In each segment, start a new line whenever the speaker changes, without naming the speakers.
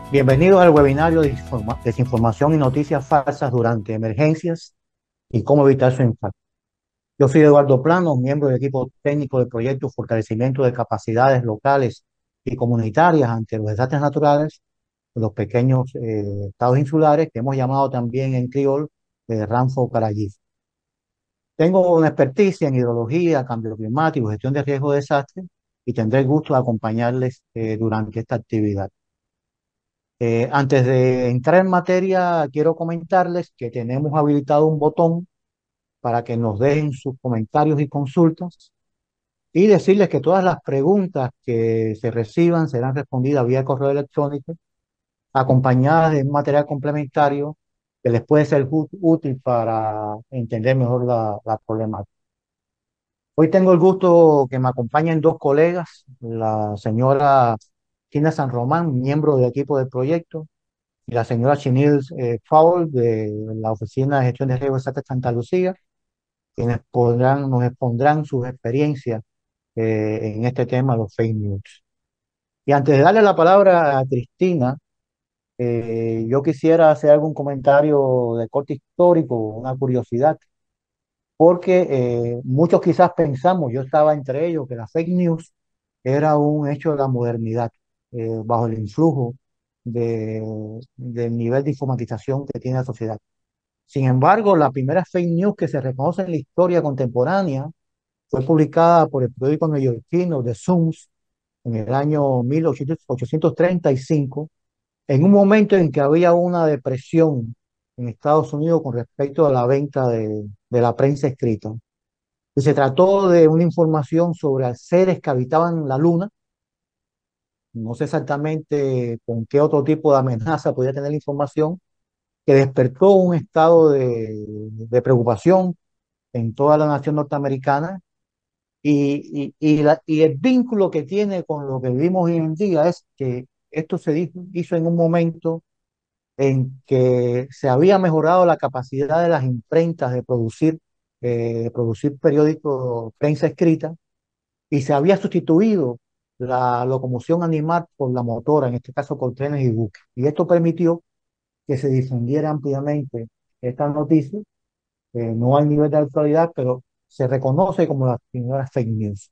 Bienvenidos al webinario de Desinformación y Noticias Falsas durante Emergencias y cómo evitar su impacto. Yo soy Eduardo Plano, miembro del equipo técnico del proyecto Fortalecimiento de Capacidades Locales y Comunitarias ante los Desastres Naturales de los pequeños estados insulares, que hemos llamado también en criol de Ranfo Carayí. Tengo una experticia en hidrología, cambio climático, gestión de riesgo de desastres y tendré el gusto de acompañarles durante esta actividad. Antes de entrar en materia, quiero comentarles que tenemos habilitado un botón para que nos dejen sus comentarios y consultas y decirles que todas las preguntas que se reciban serán respondidas vía correo electrónico, acompañadas de un material complementario que les puede ser útil para entender mejor la problemática. Hoy tengo el gusto que me acompañen dos colegas, la señora Tina San Román, miembro del equipo del proyecto, y la señora Chinil Powell de la Oficina de Gestión de Riesgo de Santa Lucía, quienes nos expondrán sus experiencias en este tema, los fake news. Y antes de darle la palabra a Cristina, yo quisiera hacer algún comentario de corte histórico, una curiosidad, porque muchos quizás pensamos, yo estaba entre ellos, que la fake news era un hecho de la modernidad, bajo el influjo del nivel de informatización que tiene la sociedad. Sin embargo, la primera fake news que se reconoce en la historia contemporánea fue publicada por el periódico neoyorquino The Sun en el año 1835, en un momento en que había una depresión en Estados Unidos con respecto a la venta de la prensa escrita. Y se trató de una información sobre seres que habitaban la luna. No sé exactamente con qué otro tipo de amenaza podía tener la información, que despertó un estado de preocupación en toda la nación norteamericana y el vínculo que tiene con lo que vivimos hoy en día es que esto hizo en un momento en que se había mejorado la capacidad de las imprentas de producir periódicos, prensa escrita, y se había sustituido la locomoción animal por la motora, en este caso por trenes y buques. Y esto permitió que se difundiera ampliamente esta noticia. No hay nivel de actualidad, pero se reconoce como las primeras fake news.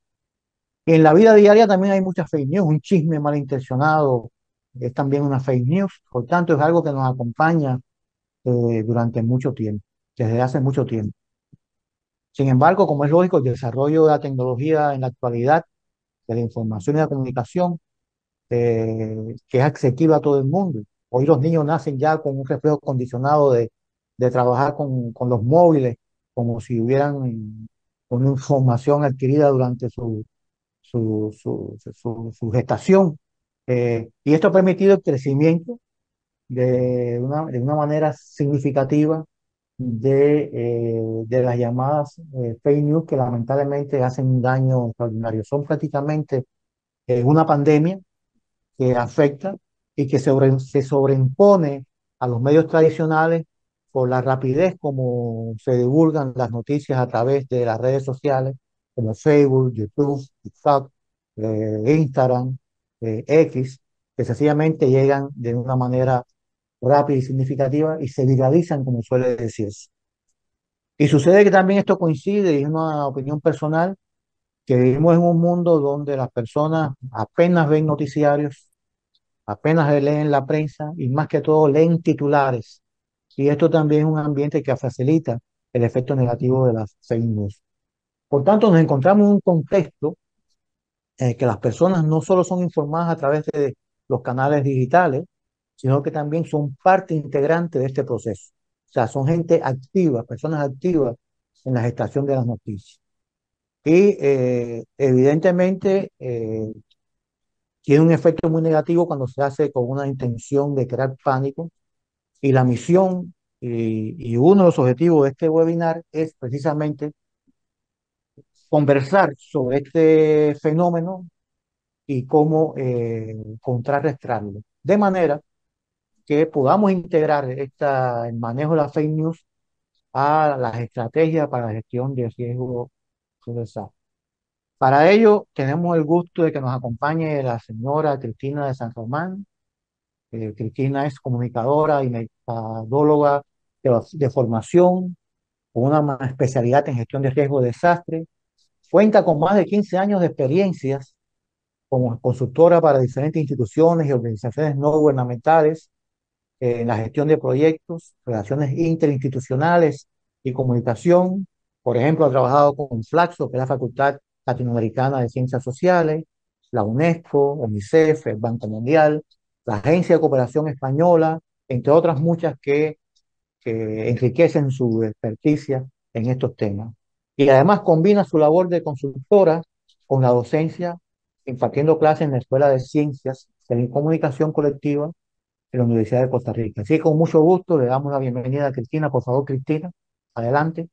En la vida diaria también hay muchas fake news. Un chisme malintencionado es también una fake news. Por tanto, es algo que nos acompaña durante mucho tiempo, desde hace mucho tiempo. Sin embargo, como es lógico, el desarrollo de la tecnología en la actualidad, de la información y la comunicación, que es asequible a todo el mundo. Hoy los niños nacen ya con un reflejo condicionado de trabajar con los móviles, como si hubieran una información adquirida durante su gestación. Y esto ha permitido el crecimiento de una manera significativa de las llamadas fake news, que lamentablemente hacen un daño extraordinario. Son prácticamente una pandemia que afecta y que se sobreimpone a los medios tradicionales por la rapidez como se divulgan las noticias a través de las redes sociales como Facebook, YouTube, TikTok, Instagram, X, que sencillamente llegan de una manera rápida y significativa y se viralizan, como suele decirse. Y sucede que también esto coincide, y es una opinión personal, que vivimos en un mundo donde las personas apenas ven noticiarios, apenas leen la prensa y más que todo leen titulares. Y esto también es un ambiente que facilita el efecto negativo de las fake news. Por tanto, nos encontramos en un contexto en el que las personas no solo son informadas a través de los canales digitales, sino que también son parte integrante de este proceso. O sea, son gente activa, personas activas en la gestación de las noticias. Y evidentemente tiene un efecto muy negativo cuando se hace con una intención de crear pánico. Y la misión y uno de los objetivos de este webinar es precisamente conversar sobre este fenómeno y cómo contrarrestarlo. De manera que podamos integrar el manejo de la fake news a las estrategias para la gestión de riesgo universal. Para ello, tenemos el gusto de que nos acompañe la señora Cristina de San Román. Cristina es comunicadora y metodóloga de formación, con una especialidad en gestión de riesgo de desastre. Cuenta con más de 15 años de experiencias como consultora para diferentes instituciones y organizaciones no gubernamentales en la gestión de proyectos, relaciones interinstitucionales y comunicación. Por ejemplo, ha trabajado con Flaxo, que es la Facultad Latinoamericana de Ciencias Sociales, la UNESCO, UNICEF, el Banco Mundial, la Agencia de Cooperación Española, entre otras muchas que enriquecen su experticia en estos temas. Y además combina su labor de consultora con la docencia, impartiendo clases en la Escuela de Ciencias de la Comunicación Colectiva de la Universidad de Costa Rica. Así que con mucho gusto le damos la bienvenida a Cristina. Por favor, Cristina, adelante.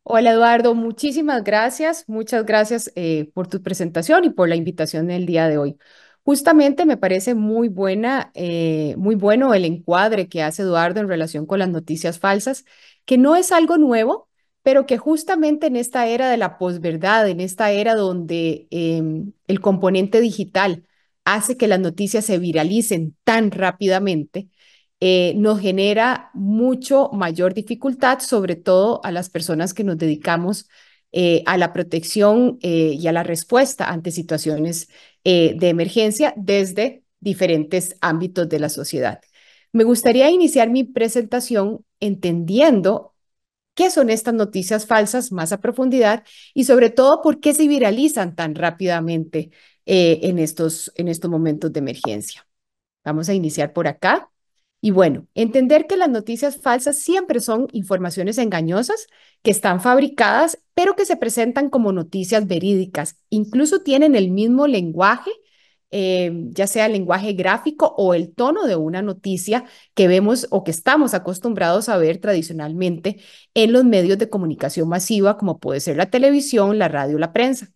Hola Eduardo, muchísimas gracias, muchas gracias por tu presentación y por la invitación el día de hoy. Justamente me parece muy bueno el encuadre que hace Eduardo en relación con las noticias falsas, que no es algo nuevo, pero que justamente en esta era de la posverdad, en esta era donde el componente digital hace que las noticias se viralicen tan rápidamente, nos genera mucho mayor dificultad, sobre todo a las personas que nos dedicamos a la protección y a la respuesta ante situaciones de emergencia desde diferentes ámbitos de la sociedad. Me gustaría iniciar mi presentación entendiendo qué son estas noticias falsas más a profundidad y sobre todo por qué se viralizan tan rápidamente en estos momentos de emergencia. Vamos a iniciar por acá. Y bueno, entender que las noticias falsas siempre son informaciones engañosas que están fabricadas, pero que se presentan como noticias verídicas. Incluso tienen el mismo lenguaje, ya sea el lenguaje gráfico o el tono de una noticia que vemos o que estamos acostumbrados a ver tradicionalmente en los medios de comunicación masiva, como puede ser la televisión, la radio, la prensa.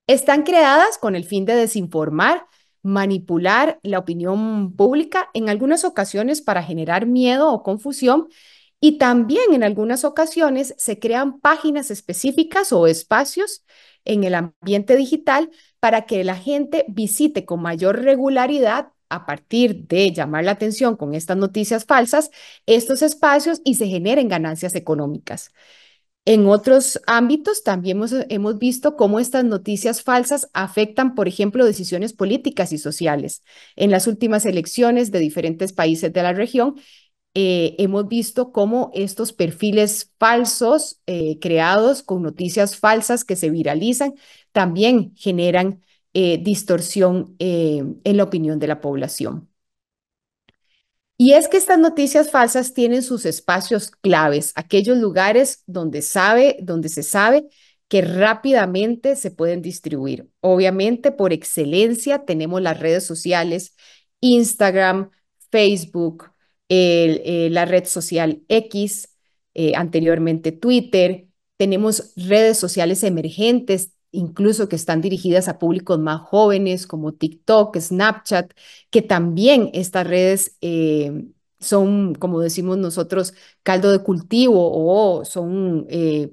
Están creadas con el fin de desinformar, manipular la opinión pública, en algunas ocasiones para generar miedo o confusión, y también en algunas ocasiones se crean páginas específicas o espacios en el ambiente digital para que la gente visite con mayor regularidad a partir de llamar la atención con estas noticias falsas, estos espacios y se generen ganancias económicas. En otros ámbitos también hemos visto cómo estas noticias falsas afectan, por ejemplo, decisiones políticas y sociales. En las últimas elecciones de diferentes países de la región, hemos visto cómo estos perfiles falsos creados con noticias falsas que se viralizan también generan distorsión en la opinión de la población. Y es que estas noticias falsas tienen sus espacios claves, aquellos lugares donde se sabe que rápidamente se pueden distribuir. Obviamente, por excelencia, tenemos las redes sociales, Instagram, Facebook, la red social X, anteriormente Twitter. Tenemos redes sociales emergentes, incluso que están dirigidas a públicos más jóvenes, como TikTok, Snapchat, que también estas redes son, como decimos nosotros, caldo de cultivo o son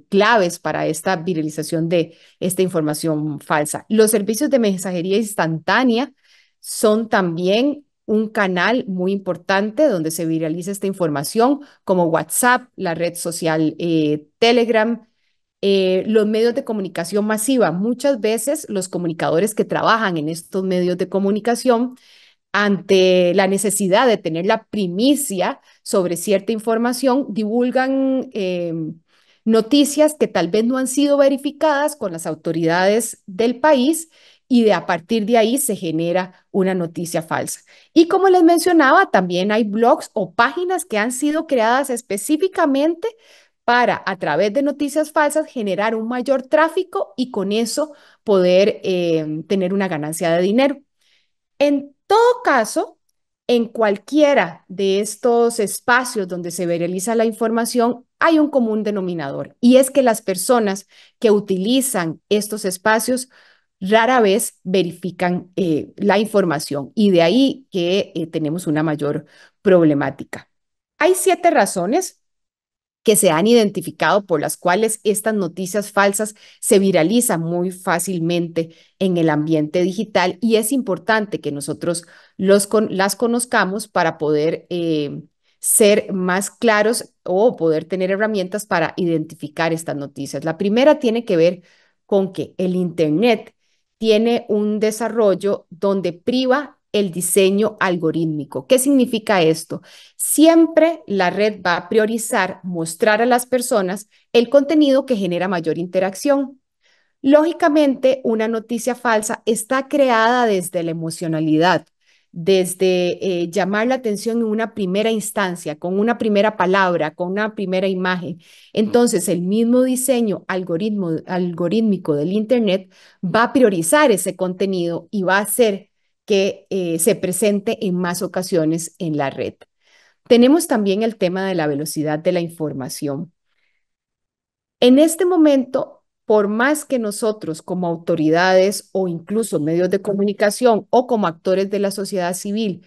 claves para esta viralización de esta información falsa. Los servicios de mensajería instantánea son también un canal muy importante donde se viraliza esta información, como WhatsApp, la red social Telegram, los medios de comunicación masiva. Muchas veces los comunicadores que trabajan en estos medios de comunicación, ante la necesidad de tener la primicia sobre cierta información, divulgan noticias que tal vez no han sido verificadas con las autoridades del país y a partir de ahí se genera una noticia falsa. Y como les mencionaba, también hay blogs o páginas que han sido creadas específicamente para, a través de noticias falsas, generar un mayor tráfico y con eso poder tener una ganancia de dinero. En todo caso, en cualquiera de estos espacios donde se viraliza la información, hay un común denominador y es que las personas que utilizan estos espacios rara vez verifican la información y de ahí que tenemos una mayor problemática. Hay 7 razones que se han identificado por las cuales estas noticias falsas se viralizan muy fácilmente en el ambiente digital y es importante que nosotros las conozcamos para poder ser más claros o poder tener herramientas para identificar estas noticias. La primera tiene que ver con que el Internet tiene un desarrollo donde priva el diseño algorítmico. ¿Qué significa esto? Siempre la red va a priorizar mostrar a las personas el contenido que genera mayor interacción. Lógicamente, una noticia falsa está creada desde la emocionalidad, desde llamar la atención en una primera instancia, con una primera palabra, con una primera imagen. Entonces, el mismo diseño algorítmico del Internet va a priorizar ese contenido y va a hacer que se presente en más ocasiones en la red. Tenemos también el tema de la velocidad de la información. En este momento, por más que nosotros como autoridades o incluso medios de comunicación o como actores de la sociedad civil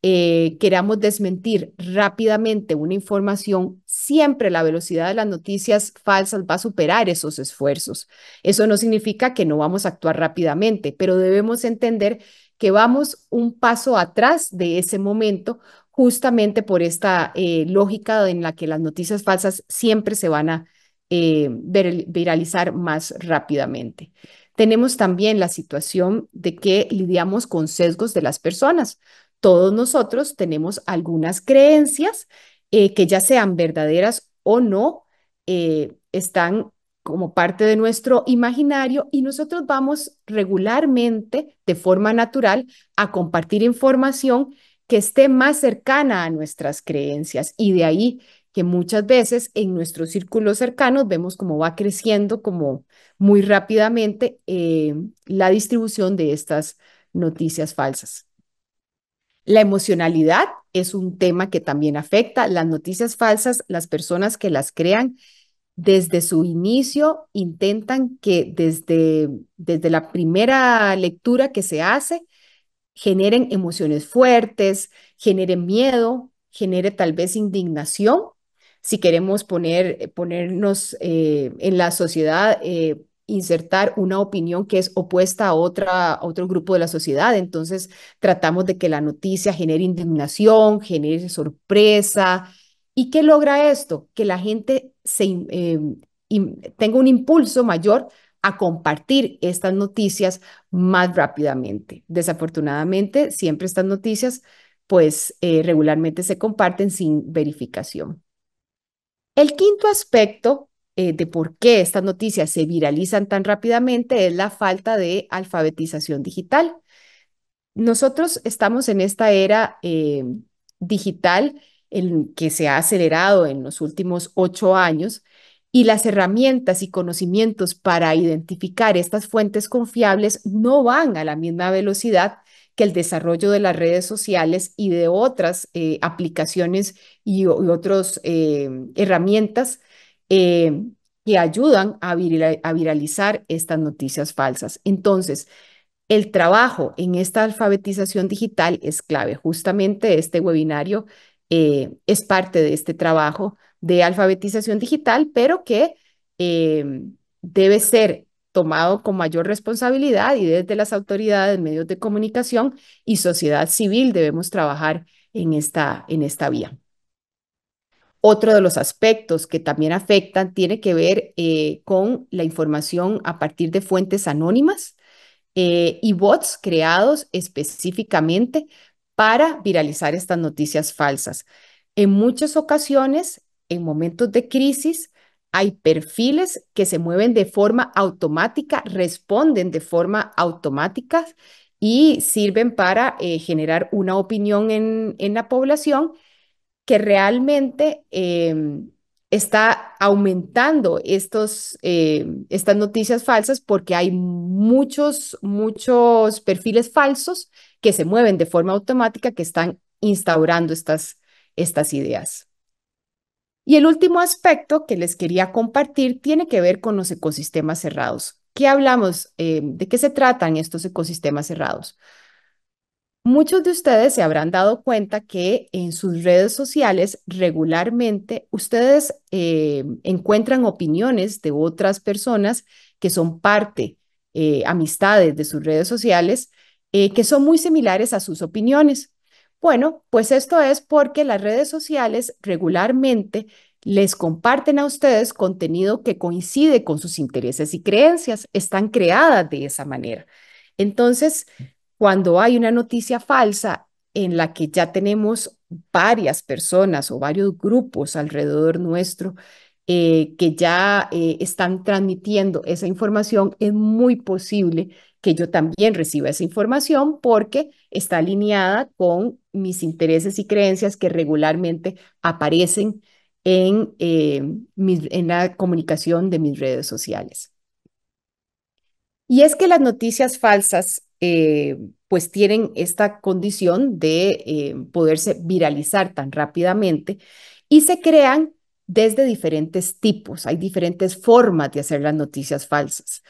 queramos desmentir rápidamente una información, siempre la velocidad de las noticias falsas va a superar esos esfuerzos. Eso no significa que no vamos a actuar rápidamente, pero debemos entender que vamos un paso atrás de ese momento justamente por esta lógica en la que las noticias falsas siempre se van a viralizar más rápidamente. Tenemos también la situación de que lidiamos con sesgos de las personas. Todos nosotros tenemos algunas creencias que ya sean verdaderas o no, están como parte de nuestro imaginario y nosotros vamos regularmente, de forma natural, a compartir información que esté más cercana a nuestras creencias y de ahí que muchas veces en nuestros círculos cercanos vemos cómo va creciendo como muy rápidamente la distribución de estas noticias falsas. La emocionalidad es un tema que también afecta. Las noticias falsas, las personas que las crean desde su inicio intentan que desde la primera lectura que se hace, generen emociones fuertes, generen miedo, genere tal vez indignación. Si queremos ponernos en la sociedad, insertar una opinión que es opuesta a otro grupo de la sociedad, entonces tratamos de que la noticia genere indignación, genere sorpresa. ¿Y qué logra esto? Que la gente tenga un impulso mayor a compartir estas noticias más rápidamente. Desafortunadamente, siempre estas noticias, pues regularmente se comparten sin verificación. El quinto aspecto de por qué estas noticias se viralizan tan rápidamente es la falta de alfabetización digital. Nosotros estamos en esta era digital que se ha acelerado en los últimos 8 años y las herramientas y conocimientos para identificar estas fuentes confiables no van a la misma velocidad que el desarrollo de las redes sociales y de otras aplicaciones y otras herramientas eh, que ayudan a viralizar estas noticias falsas. Entonces, el trabajo en esta alfabetización digital es clave. Justamente este webinario es parte de este trabajo de alfabetización digital, pero que eh, debe ser tomado con mayor responsabilidad y desde las autoridades, medios de comunicación y sociedad civil debemos trabajar en esta vía. Otro de los aspectos que también afectan tiene que ver con la información a partir de fuentes anónimas y bots creados específicamente para viralizar estas noticias falsas. En muchas ocasiones, en momentos de crisis, hay perfiles que se mueven de forma automática, responden de forma automática y sirven para generar una opinión en la población que realmente está aumentando estas noticias falsas porque hay muchos perfiles falsos que se mueven de forma automática que están instaurando estas ideas. Y el último aspecto que les quería compartir tiene que ver con los ecosistemas cerrados. ¿Qué hablamos? ¿De qué se tratan estos ecosistemas cerrados? Muchos de ustedes se habrán dado cuenta que en sus redes sociales regularmente ustedes encuentran opiniones de otras personas que son parte, amistades de sus redes sociales, que son muy similares a sus opiniones. Bueno, pues esto es porque las redes sociales regularmente les comparten a ustedes contenido que coincide con sus intereses y creencias. Están creadas de esa manera. Entonces, cuando hay una noticia falsa en la que ya tenemos varias personas o varios grupos alrededor nuestro que ya están transmitiendo esa información, es muy posible que yo también reciba esa información porque está alineada con mis intereses y creencias que regularmente aparecen en la comunicación de mis redes sociales. Y es que las noticias falsas pues tienen esta condición de poderse viralizar tan rápidamente y se crean desde diferentes tipos. Hay diferentes formas de hacer las noticias falsas.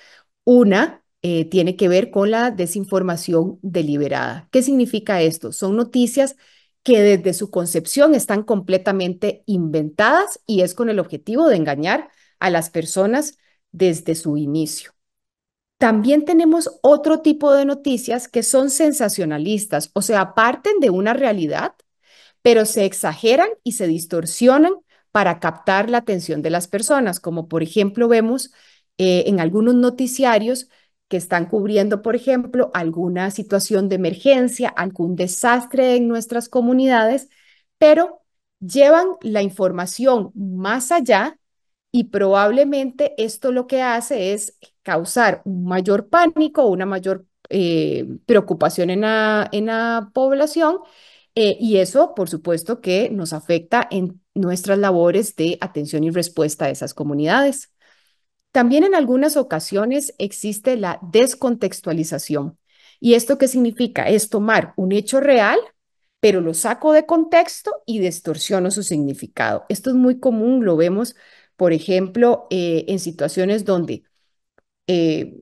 Una tiene que ver con la desinformación deliberada. ¿Qué significa esto? Son noticias que desde su concepción están completamente inventadas y es con el objetivo de engañar a las personas desde su inicio. También tenemos otro tipo de noticias que son sensacionalistas, o sea, parten de una realidad, pero se exageran y se distorsionan para captar la atención de las personas, como por ejemplo vemos en algunos noticiarios que están cubriendo, por ejemplo, alguna situación de emergencia, algún desastre en nuestras comunidades, pero llevan la información más allá y probablemente esto lo que hace es causar un mayor pánico, una mayor preocupación en la población y eso, por supuesto, que nos afecta en nuestras labores de atención y respuesta a esas comunidades. También en algunas ocasiones existe la descontextualización. ¿Y esto qué significa? Es tomar un hecho real, pero lo saco de contexto y distorsiono su significado. Esto es muy común, lo vemos, por ejemplo, en situaciones donde eh,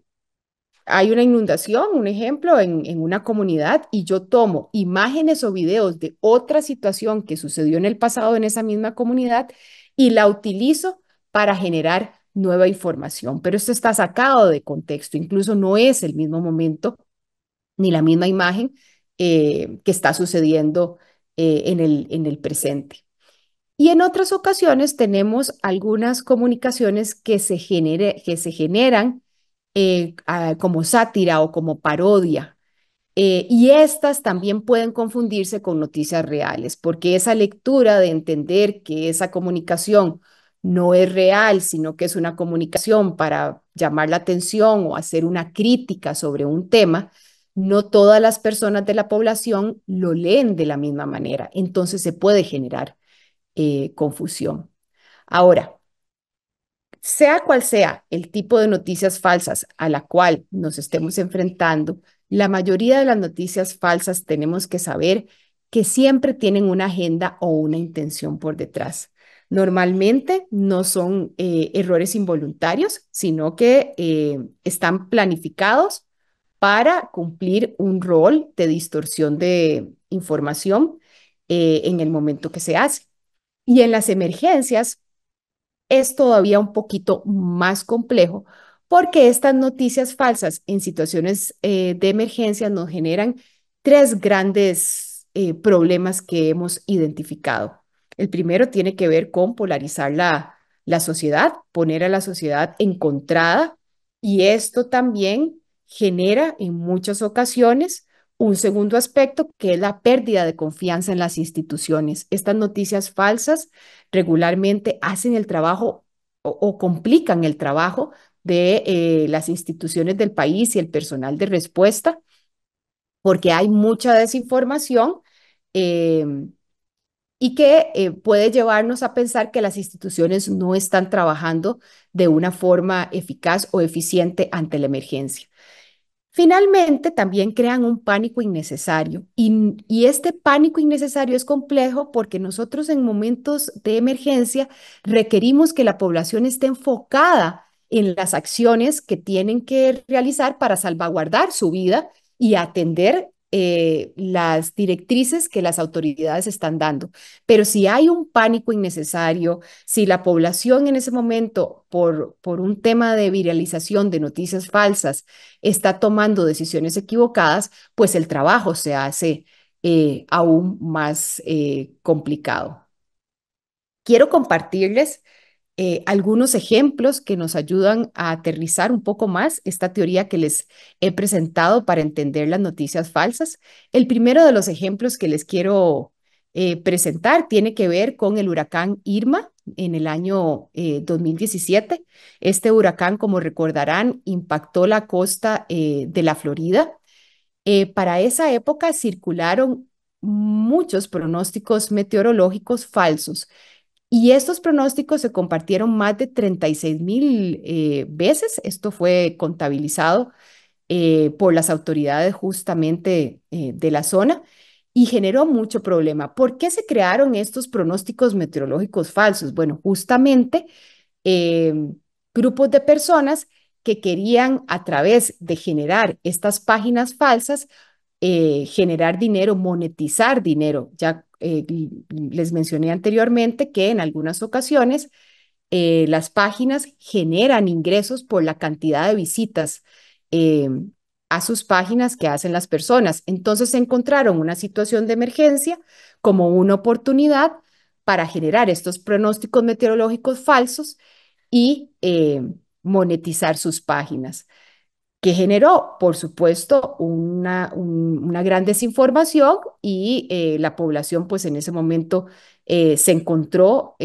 hay una inundación, un ejemplo, en una comunidad y yo tomo imágenes o videos de otra situación que sucedió en el pasado en esa misma comunidad y la utilizo para generar nueva información. Pero esto está sacado de contexto, incluso no es el mismo momento ni la misma imagen que está sucediendo en el presente. Y en otras ocasiones tenemos algunas comunicaciones que se generan como sátira o como parodia. Y estas también pueden confundirse con noticias reales, porque esa lectura de entender que esa comunicación no es real, sino que es una comunicación para llamar la atención o hacer una crítica sobre un tema, no todas las personas de la población lo leen de la misma manera. Entonces se puede generar confusión. Ahora, sea cual sea el tipo de noticias falsas a la cual nos estemos enfrentando, la mayoría de las noticias falsas tenemos que saber que siempre tienen una agenda o una intención por detrás. Normalmente no son errores involuntarios, sino que están planificados para cumplir un rol de distorsión de información en el momento que se hace. Y en las emergencias, es todavía un poquito más complejo porque estas noticias falsas en situaciones de emergencia nos generan tres grandes problemas que hemos identificado. El primero tiene que ver con polarizar la sociedad, poner a la sociedad encontrada y esto también genera en muchas ocasiones un segundo aspecto que es la pérdida de confianza en las instituciones. Estas noticias falsas regularmente hacen el trabajo o complican el trabajo de las instituciones del país y el personal de respuesta, porque hay mucha desinformación eh, y que puede llevarnos a pensar que las instituciones no están trabajando de una forma eficaz o eficiente ante la emergencia. Finalmente, también crean un pánico innecesario y este pánico innecesario es complejo porque nosotros en momentos de emergencia requerimos que la población esté enfocada en las acciones que tienen que realizar para salvaguardar su vida y atender las directrices que las autoridades están dando. Pero si hay un pánico innecesario, si la población en ese momento, por un tema de viralización de noticias falsas, está tomando decisiones equivocadas, pues el trabajo se hace aún más complicado. Quiero compartirles algunos ejemplos que nos ayudan a aterrizar un poco más esta teoría que les he presentado para entender las noticias falsas. El primero de los ejemplos que les quiero presentar tiene que ver con el huracán Irma en el año 2017. Este huracán, como recordarán, impactó la costa de la Florida. Para esa época circularon muchos pronósticos meteorológicos falsos y estos pronósticos se compartieron más de 36,000 veces. Esto fue contabilizado por las autoridades justamente de la zona y generó mucho problema. ¿Por qué se crearon estos pronósticos meteorológicos falsos? Bueno, justamente eh, grupos de personas que querían a través de generar estas páginas falsas, generar dinero, monetizar dinero. Ya les mencioné anteriormente que en algunas ocasiones las páginas generan ingresos por la cantidad de visitas eh, a sus páginas que hacen las personas. Entonces encontraron una situación de emergencia como una oportunidad para generar estos pronósticos meteorológicos falsos y monetizar sus páginas que generó, por supuesto, una gran desinformación y la población, pues en ese momento se encontró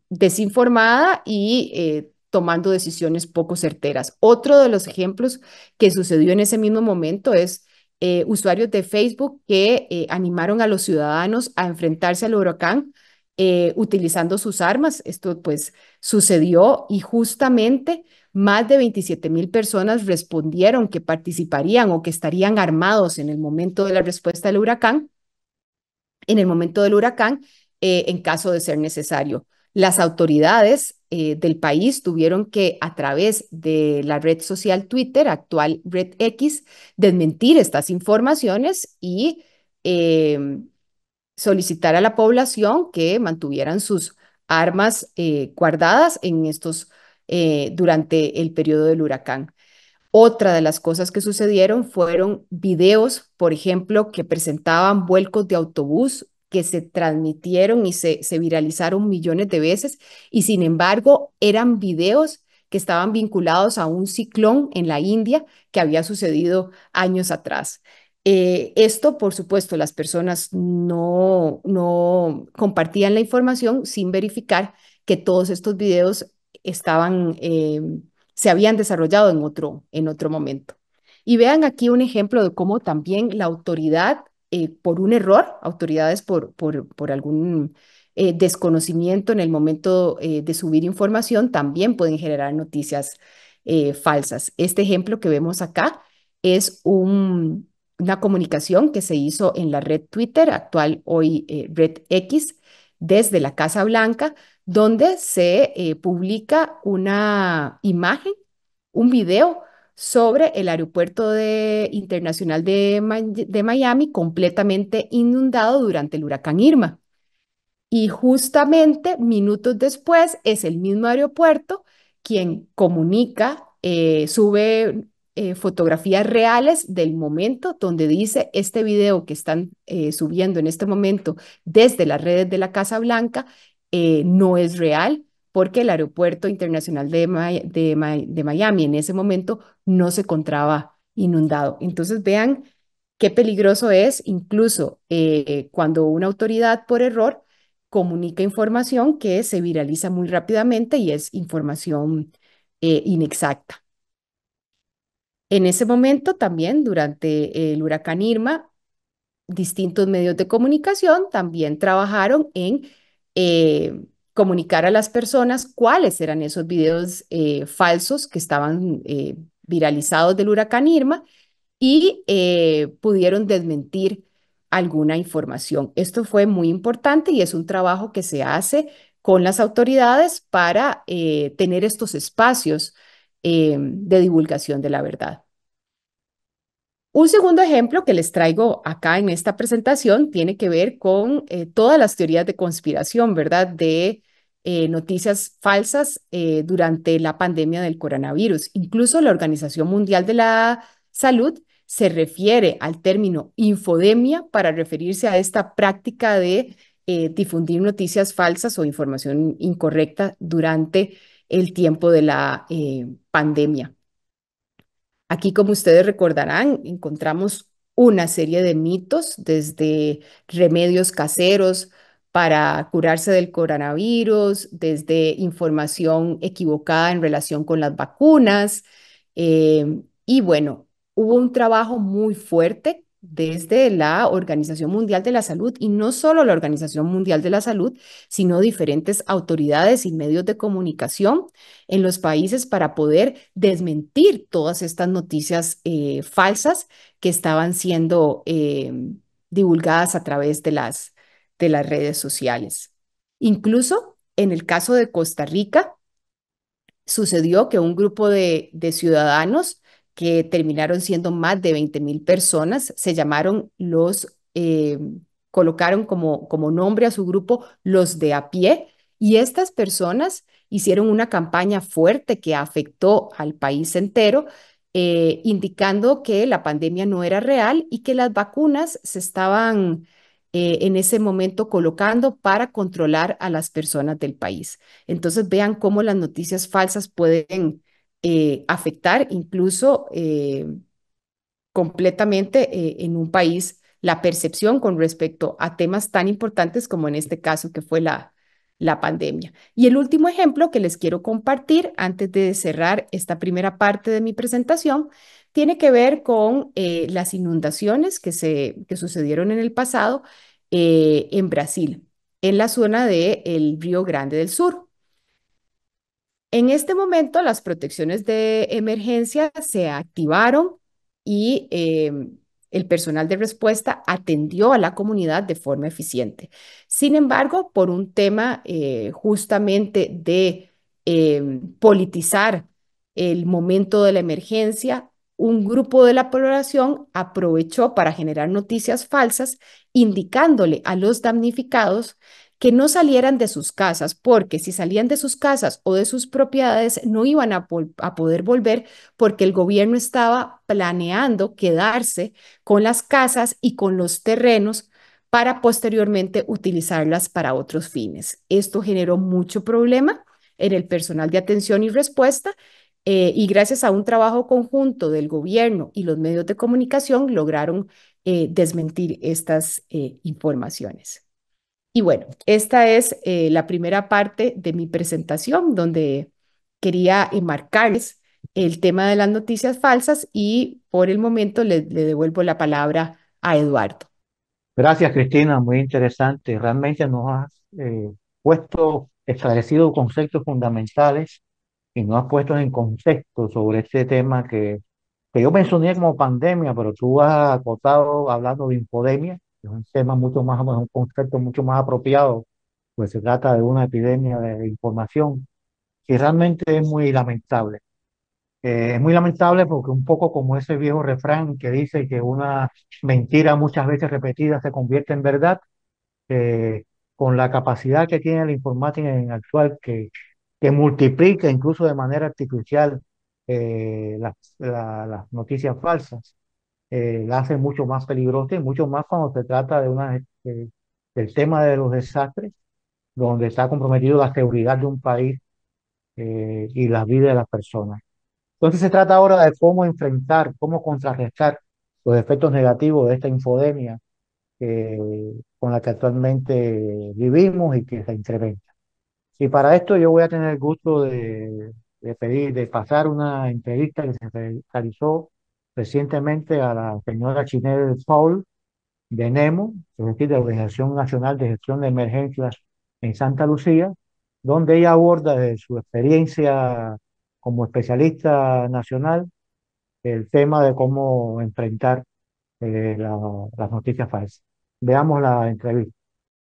desinformada y tomando decisiones poco certeras. Otro de los ejemplos que sucedió en ese mismo momento es usuarios de Facebook que animaron a los ciudadanos a enfrentarse al huracán utilizando sus armas. Esto pues sucedió y justamente más de 27,000 personas respondieron que participarían o que estarían armados en el momento de la respuesta del huracán, en el momento del huracán, en caso de ser necesario. Las autoridades del país tuvieron que, a través de la red social Twitter, actual Red X, desmentir estas informaciones y solicitar a la población que mantuvieran sus armas guardadas en durante el periodo del huracán. Otra de las cosas que sucedieron fueron videos, por ejemplo, que presentaban vuelcos de autobús que se transmitieron y se viralizaron millones de veces y sin embargo eran videos que estaban vinculados a un ciclón en la India que había sucedido años atrás. Esto, por supuesto, las personas no compartían la información sin verificar que todos estos videos estaban se habían desarrollado en otro momento. Y vean aquí un ejemplo de cómo también la autoridad, por un error, autoridades por algún desconocimiento en el momento de subir información, también pueden generar noticias falsas. Este ejemplo que vemos acá es una comunicación que se hizo en la red Twitter, actual hoy red X, desde la Casa Blanca, donde se publica una imagen, un video sobre el aeropuerto internacional de Miami completamente inundado durante el huracán Irma. Y justamente minutos después es el mismo aeropuerto quien comunica, sube fotografías reales del momento donde dice este video que están subiendo en este momento desde las redes de la Casa Blanca no es real porque el aeropuerto internacional de Miami en ese momento no se encontraba inundado. Entonces vean qué peligroso es incluso cuando una autoridad por error comunica información que se viraliza muy rápidamente y es información inexacta. En ese momento también, durante el huracán Irma, distintos medios de comunicación también trabajaron en comunicar a las personas cuáles eran esos videos falsos que estaban viralizados del huracán Irma y pudieron desmentir alguna información. Esto fue muy importante y es un trabajo que se hace con las autoridades para tener estos espacios de divulgación de la verdad. Un segundo ejemplo que les traigo acá en esta presentación tiene que ver con todas las teorías de conspiración, ¿verdad? De noticias falsas durante la pandemia del coronavirus. Incluso la Organización Mundial de la Salud se refiere al término infodemia para referirse a esta práctica de difundir noticias falsas o información incorrecta durante el tiempo de la pandemia. Aquí, como ustedes recordarán, encontramos una serie de mitos, desde remedios caseros para curarse del coronavirus, desde información equivocada en relación con las vacunas. Y bueno, hubo un trabajo muy fuerte desde la Organización Mundial de la Salud, y no solo la Organización Mundial de la Salud, sino diferentes autoridades y medios de comunicación en los países para poder desmentir todas estas noticias falsas que estaban siendo divulgadas a través de las redes sociales. Incluso en el caso de Costa Rica, sucedió que un grupo de ciudadanos, que terminaron siendo más de 20.000 personas, se llamaron colocaron como nombre a su grupo los de a pie, y estas personas hicieron una campaña fuerte que afectó al país entero, indicando que la pandemia no era real y que las vacunas se estaban en ese momento colocando para controlar a las personas del país. Entonces vean cómo las noticias falsas pueden afectar incluso completamente en un país la percepción con respecto a temas tan importantes como en este caso que fue la pandemia. Y el último ejemplo que les quiero compartir antes de cerrar esta primera parte de mi presentación tiene que ver con las inundaciones que sucedieron en el pasado en Brasil, en la zona del Río Grande del Sur. En este momento, las protecciones de emergencia se activaron y el personal de respuesta atendió a la comunidad de forma eficiente. Sin embargo, por un tema justamente de politizar el momento de la emergencia, un grupo de la población aprovechó para generar noticias falsas, indicándole a los damnificados que no salieran de sus casas, porque si salían de sus casas o de sus propiedades no iban a poder volver, porque el gobierno estaba planeando quedarse con las casas y con los terrenos para posteriormente utilizarlas para otros fines. Esto generó mucho problema en el personal de atención y respuesta, y gracias a un trabajo conjunto del gobierno y los medios de comunicación lograron desmentir estas informaciones. Y bueno, esta es la primera parte de mi presentación, donde quería enmarcarles el tema de las noticias falsas, y por el momento le devuelvo la palabra a Eduardo.
Gracias, Cristina, muy interesante. Realmente nos has esclarecido conceptos fundamentales y nos has puesto en contexto sobre este tema que yo mencioné como pandemia, pero tú has acotado hablando de infodemia, que es un tema mucho más, un concepto mucho más apropiado, pues se trata de una epidemia de información y realmente es muy lamentable. Es muy lamentable porque un poco como ese viejo refrán que dice que una mentira muchas veces repetida se convierte en verdad, eh, con la capacidad que tiene la informática en actual, que multiplica incluso de manera artificial las noticias falsas, la hace mucho más peligrosa y mucho más cuando se trata del tema de los desastres, donde está comprometido la seguridad de un país y la vida de las personas. Entonces se trata ahora de cómo enfrentar, cómo contrarrestar los efectos negativos de esta infodemia con la que actualmente vivimos y que se incrementa. Y para esto yo voy a tener el gusto de pasar una entrevista que se realizó recientemente a la señora Chinel Paul de NEMO, es decir, de la Organización Nacional de Gestión de Emergencias en Santa Lucía, donde ella aborda desde su experiencia como especialista nacional el tema de cómo enfrentar las noticias falsas. Veamos la entrevista.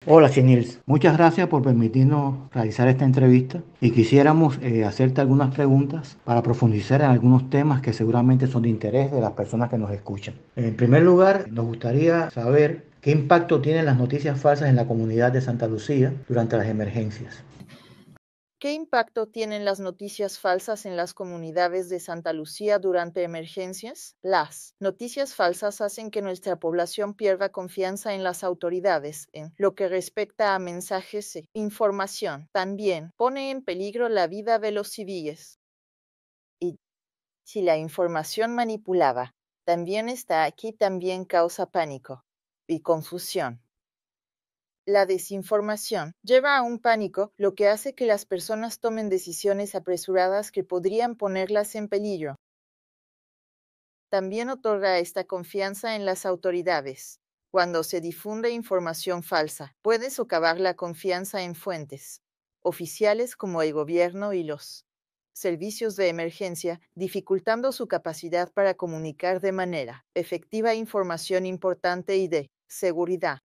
Hola, Chenils. Muchas gracias por permitirnos realizar esta entrevista y quisiéramos hacerte algunas preguntas para profundizar en algunos temas que seguramente son de interés de las personas que nos escuchan. En primer lugar, nos gustaría saber qué impacto tienen las noticias falsas en la comunidad de Santa Lucía durante las emergencias.
¿Qué impacto tienen las noticias falsas en las comunidades de Santa Lucía durante emergencias? Las noticias falsas hacen que nuestra población pierda confianza en las autoridades en lo que respecta a mensajes e información. También pone en peligro la vida de los civiles. Y si la información manipulada también está aquí, también causa pánico y confusión. La desinformación lleva a un pánico, lo que hace que las personas tomen decisiones apresuradas que podrían ponerlas en peligro. También otorga esta confianza en las autoridades. Cuando se difunde información falsa, puede socavar la confianza en fuentes oficiales como el gobierno y los servicios de emergencia, dificultando su capacidad para comunicar de manera efectiva información importante y de seguridad.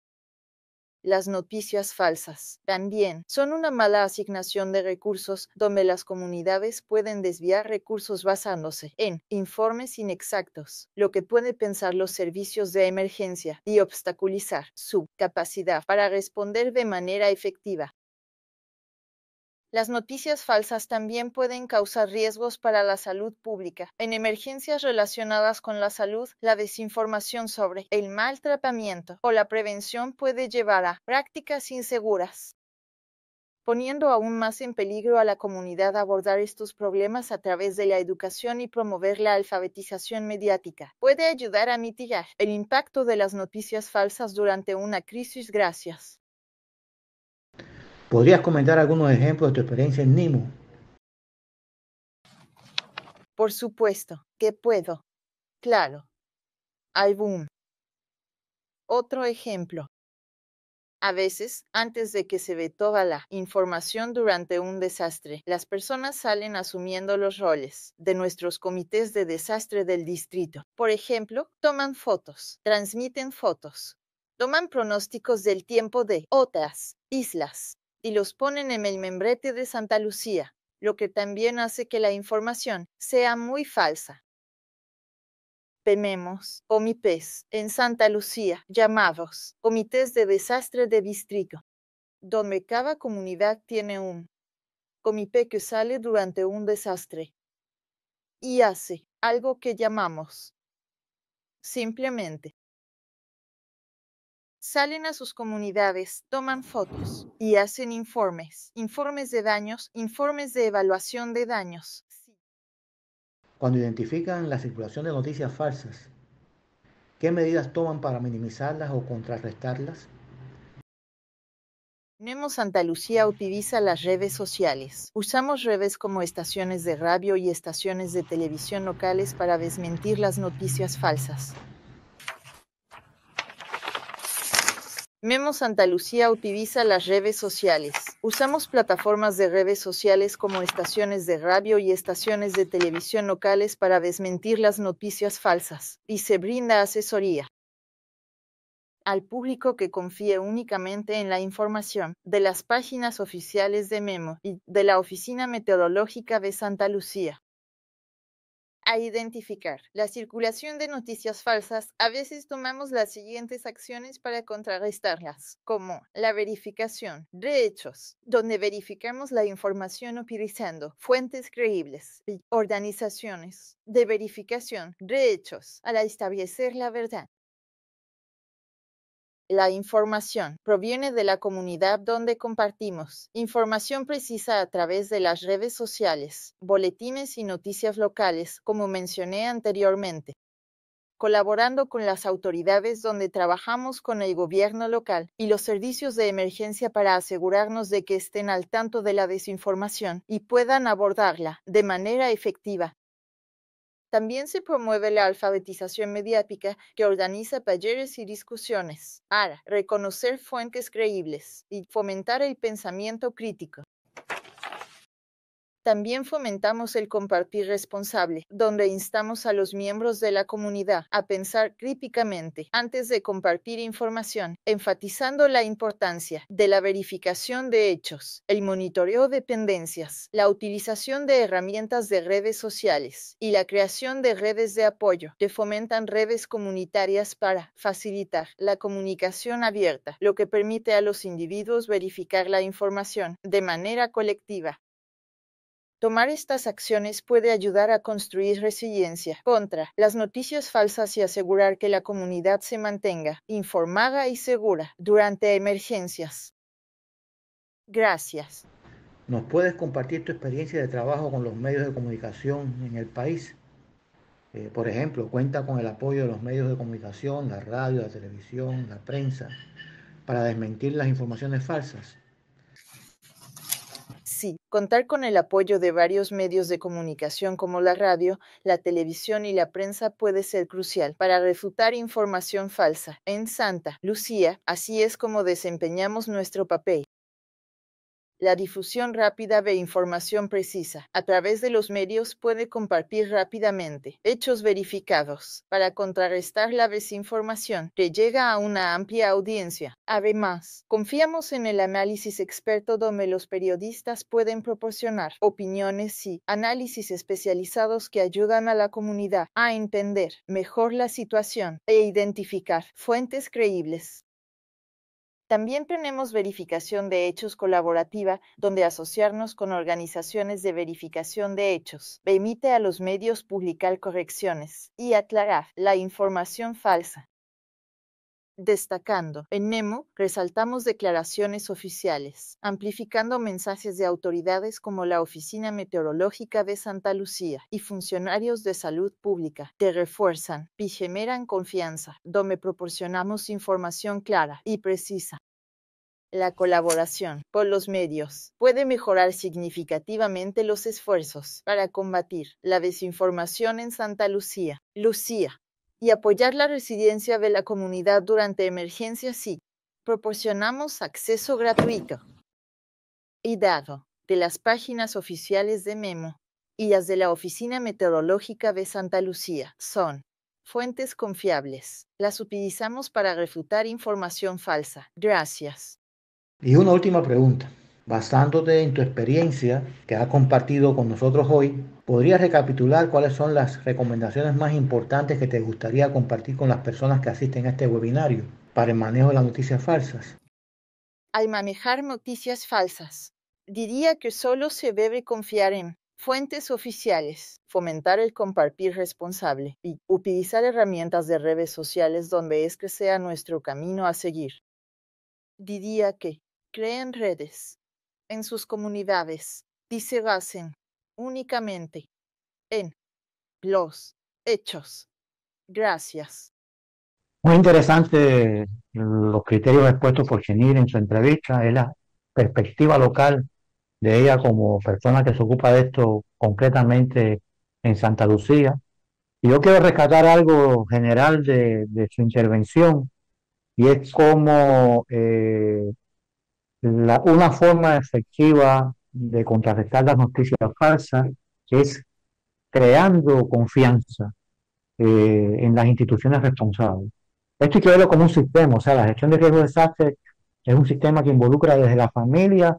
Las noticias falsas también son una mala asignación de recursos donde las comunidades pueden desviar recursos basándose en informes inexactos, lo que puede pensar los servicios de emergencia y obstaculizar su capacidad para responder de manera efectiva. Las noticias falsas también pueden causar riesgos para la salud pública. En emergencias relacionadas con la salud, la desinformación sobre el mal tratamiento o la prevención puede llevar a prácticas inseguras, poniendo aún más en peligro a la comunidad. Abordar estos problemas a través de la educación y promover la alfabetización mediática puede ayudar a mitigar el impacto de las noticias falsas durante una crisis. Gracias.
¿Podrías comentar algunos ejemplos de tu experiencia en Nimo?
Por supuesto que puedo. Claro. Álbum. Otro ejemplo. A veces, antes de que se ve toda la información durante un desastre, las personas salen asumiendo los roles de nuestros comités de desastre del distrito. Por ejemplo, toman fotos, transmiten fotos, toman pronósticos del tiempo de otras islas y los ponen en el membrete de Santa Lucía, lo que también hace que la información sea muy falsa. Tenemos comités en Santa Lucía llamados comités de desastre de distrito, donde cada comunidad tiene un comité que sale durante un desastre y hace algo que llamamos simplemente salen a sus comunidades, toman fotos y hacen informes de daños, informes de evaluación de daños.
Cuando identifican la circulación de noticias falsas, ¿qué medidas toman para minimizarlas o contrarrestarlas?
Nemo Santa Lucía utiliza las redes sociales. Usamos redes como estaciones de radio y estaciones de televisión locales para desmentir las noticias falsas. Memo Santa Lucía utiliza las redes sociales. Usamos plataformas de redes sociales como estaciones de radio y estaciones de televisión locales para desmentir las noticias falsas, y se brinda asesoría al público que confíe únicamente en la información de las páginas oficiales de Memo y de la Oficina Meteorológica de Santa Lucía. A identificar la circulación de noticias falsas, a veces tomamos las siguientes acciones para contrarrestarlas, como la verificación de hechos, donde verificamos la información utilizando fuentes creíbles, y organizaciones de verificación de hechos al establecer la verdad. La información proviene de la comunidad donde compartimos información precisa a través de las redes sociales, boletines y noticias locales, como mencioné anteriormente. Colaborando con las autoridades donde trabajamos con el gobierno local y los servicios de emergencia para asegurarnos de que estén al tanto de la desinformación y puedan abordarla de manera efectiva. También se promueve la alfabetización mediática, que organiza talleres y discusiones para reconocer fuentes creíbles y fomentar el pensamiento crítico. También fomentamos el compartir responsable, donde instamos a los miembros de la comunidad a pensar críticamente antes de compartir información, enfatizando la importancia de la verificación de hechos, el monitoreo de tendencias, la utilización de herramientas de redes sociales y la creación de redes de apoyo que fomentan redes comunitarias para facilitar la comunicación abierta, lo que permite a los individuos verificar la información de manera colectiva. Tomar estas acciones puede ayudar a construir resiliencia contra las noticias falsas y asegurar que la comunidad se mantenga informada y segura durante emergencias. Gracias.
¿Nos puedes compartir tu experiencia de trabajo con los medios de comunicación en el país? Por ejemplo, cuenta con el apoyo de los medios de comunicación, la radio, la televisión, la prensa, para desmentir las informaciones falsas.
Sí, contar con el apoyo de varios medios de comunicación como la radio, la televisión y la prensa puede ser crucial para refutar información falsa. En Santa Lucía, así es como desempeñamos nuestro papel. La difusión rápida de información precisa a través de los medios puede compartir rápidamente hechos verificados para contrarrestar la desinformación que llega a una amplia audiencia. Además, confiamos en el análisis experto donde los periodistas pueden proporcionar opiniones y análisis especializados que ayudan a la comunidad a entender mejor la situación e identificar fuentes creíbles. También tenemos verificación de hechos colaborativa, donde asociarnos con organizaciones de verificación de hechos permite a los medios publicar correcciones y aclarar la información falsa. Destacando, en Nemo, resaltamos declaraciones oficiales, amplificando mensajes de autoridades como la Oficina Meteorológica de Santa Lucía y funcionarios de salud pública, que refuerzan y generan confianza, donde proporcionamos información clara y precisa. La colaboración con los medios puede mejorar significativamente los esfuerzos para combatir la desinformación en Santa Lucía, y apoyar la resiliencia de la comunidad durante emergencias si proporcionamos acceso gratuito y dado de las páginas oficiales de Memo y las de la Oficina Meteorológica de Santa Lucía son fuentes confiables. Las utilizamos para refutar información falsa. Gracias.
Y una última pregunta. Basándote en tu experiencia que has compartido con nosotros hoy, ¿podrías recapitular cuáles son las recomendaciones más importantes que te gustaría compartir con las personas que asisten a este webinario para el manejo de las noticias falsas?
Al manejar noticias falsas, diría que solo se debe confiar en fuentes oficiales, fomentar el compartir responsable y utilizar herramientas de redes sociales donde es que sea nuestro camino a seguir. Diría que creen redes en sus comunidades y se basen únicamente en los hechos. Gracias.
Muy interesante los criterios expuestos por Chenil en su entrevista, es la perspectiva local de ella como persona que se ocupa de esto concretamente en Santa Lucía. Y yo quiero rescatar algo general de su intervención, y es como una forma efectiva de contrarrestar las noticias falsas es creando confianza en las instituciones responsables. Esto hay que verlo como un sistema, o sea, la gestión de riesgo de desastre es un sistema que involucra desde la familia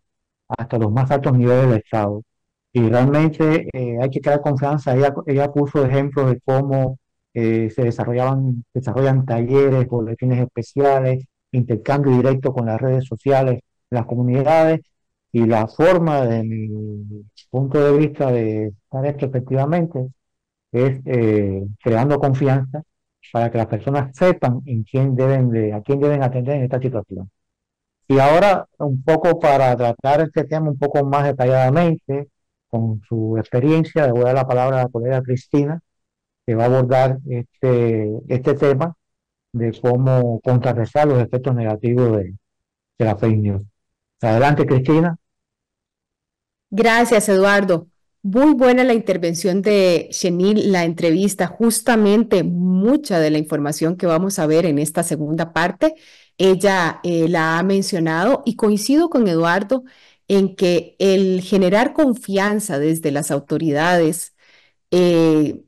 hasta los más altos niveles del Estado. Y realmente hay que crear confianza. Ella puso ejemplos de cómo se desarrollan talleres, boletines especiales, intercambio directo con las redes sociales, las comunidades, y la forma, de mi punto de vista, de hacer esto efectivamente es creando confianza para que las personas sepan a quién deben atender en esta situación. Y ahora, un poco para tratar este tema un poco más detalladamente, con su experiencia, le voy a dar la palabra a la colega Cristina, que va a abordar este tema de cómo contrarrestar los efectos negativos de la fake news. Adelante, Cristina.
Gracias, Eduardo. Muy buena la intervención de Chenil, la entrevista. Justamente mucha de la información que vamos a ver en esta segunda parte, ella la ha mencionado y coincido con Eduardo en que el generar confianza desde las autoridades eh,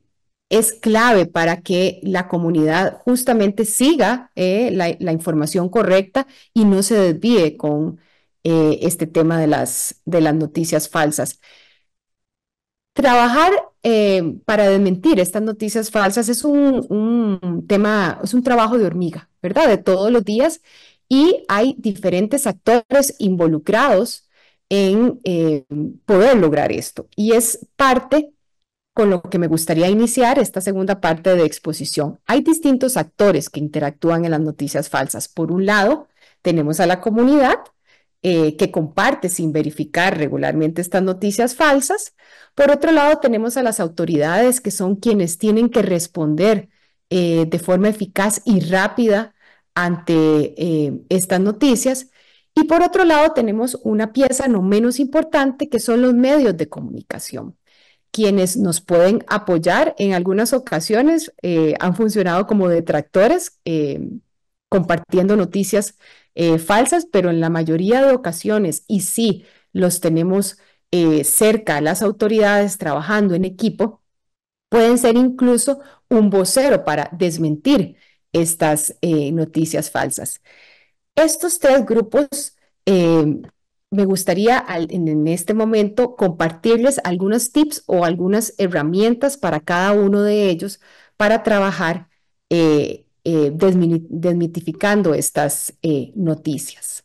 es clave para que la comunidad justamente siga la información correcta y no se desvíe con este tema de las noticias falsas. Trabajar para desmentir estas noticias falsas es un tema, es un trabajo de hormiga, ¿verdad? De todos los días y hay diferentes actores involucrados en poder lograr esto. Y es parte con lo que me gustaría iniciar esta segunda parte de exposición. Hay distintos actores que interactúan en las noticias falsas. Por un lado, tenemos a la comunidad que comparte sin verificar regularmente estas noticias falsas. Por otro lado, tenemos a las autoridades que son quienes tienen que responder de forma eficaz y rápida ante estas noticias. Y por otro lado, tenemos una pieza no menos importante que son los medios de comunicación quienes nos pueden apoyar. En algunas ocasiones han funcionado como detractores, compartiendo noticias falsas, pero en la mayoría de ocasiones, y sí los tenemos cerca a las autoridades trabajando en equipo, pueden ser incluso un vocero para desmentir estas noticias falsas. Estos tres grupos, me gustaría en este momento compartirles algunos tips o algunas herramientas para cada uno de ellos para trabajar desmitificando estas noticias.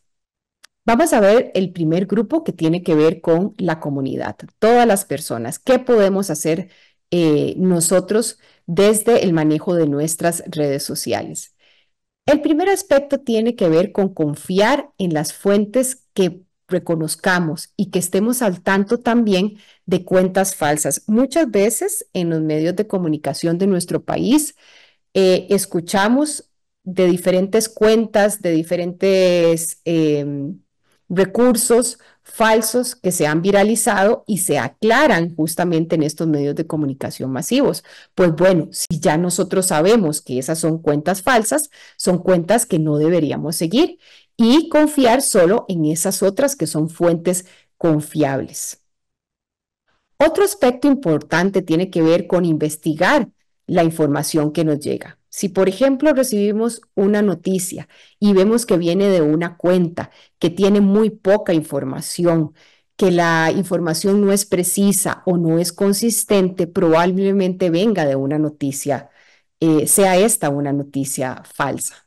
Vamos a ver el primer grupo que tiene que ver con la comunidad, todas las personas. ¿Qué podemos hacer nosotros desde el manejo de nuestras redes sociales? El primer aspecto tiene que ver con confiar en las fuentes que reconozcamos y que estemos al tanto también de cuentas falsas. Muchas veces en los medios de comunicación de nuestro país escuchamos de diferentes cuentas, de diferentes recursos falsos que se han viralizado y se aclaran justamente en estos medios de comunicación masivos. Pues bueno, si ya nosotros sabemos que esas son cuentas falsas, son cuentas que no deberíamos seguir y confiar solo en esas otras que son fuentes confiables. Otro aspecto importante tiene que ver con investigar la información que nos llega. Si, por ejemplo, recibimos una noticia y vemos que viene de una cuenta que tiene muy poca información, que la información no es precisa o no es consistente, probablemente venga de una noticia, sea esta una noticia falsa.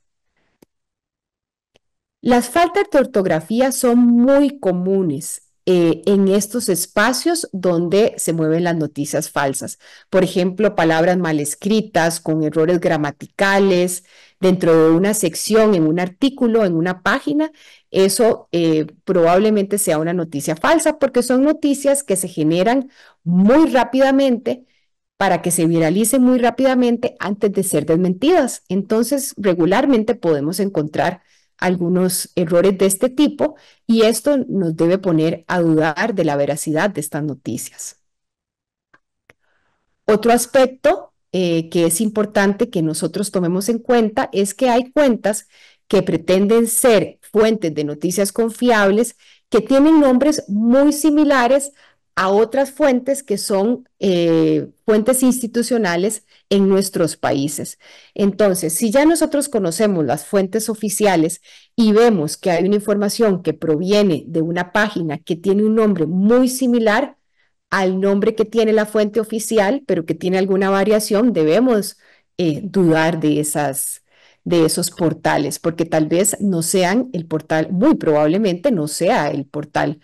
Las faltas de ortografía son muy comunes en estos espacios donde se mueven las noticias falsas. Por ejemplo, palabras mal escritas, con errores gramaticales, dentro de una sección, en un artículo, en una página, eso probablemente sea una noticia falsa porque son noticias que se generan muy rápidamente para que se viralicen muy rápidamente antes de ser desmentidas. Entonces, regularmente podemos encontrar algunos errores de este tipo y esto nos debe poner a dudar de la veracidad de estas noticias. Otro aspecto que es importante que nosotros tomemos en cuenta es que hay cuentas que pretenden ser fuentes de noticias confiables que tienen nombres muy similares a otras fuentes que son fuentes institucionales en nuestros países. Entonces, si ya nosotros conocemos las fuentes oficiales y vemos que hay una información que proviene de una página que tiene un nombre muy similar al nombre que tiene la fuente oficial, pero que tiene alguna variación, debemos dudar de esos portales, porque tal vez no sean el portal, muy probablemente no sea el portal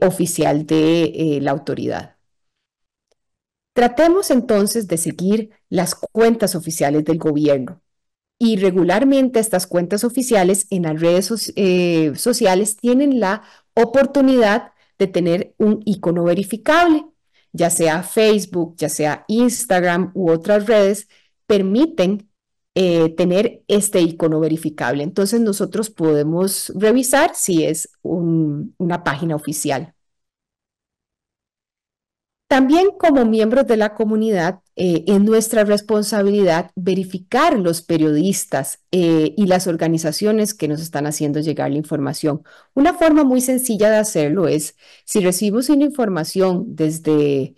oficial de la autoridad. Tratemos entonces de seguir las cuentas oficiales del gobierno. Y regularmente estas cuentas oficiales en las redes sociales tienen la oportunidad de tener un icono verificable, ya sea Facebook, ya sea Instagram u otras redes, permiten tener este icono verificable. Entonces nosotros podemos revisar si es una página oficial. También como miembros de la comunidad es nuestra responsabilidad verificar los periodistas y las organizaciones que nos están haciendo llegar la información. Una forma muy sencilla de hacerlo es, si recibimos una información desde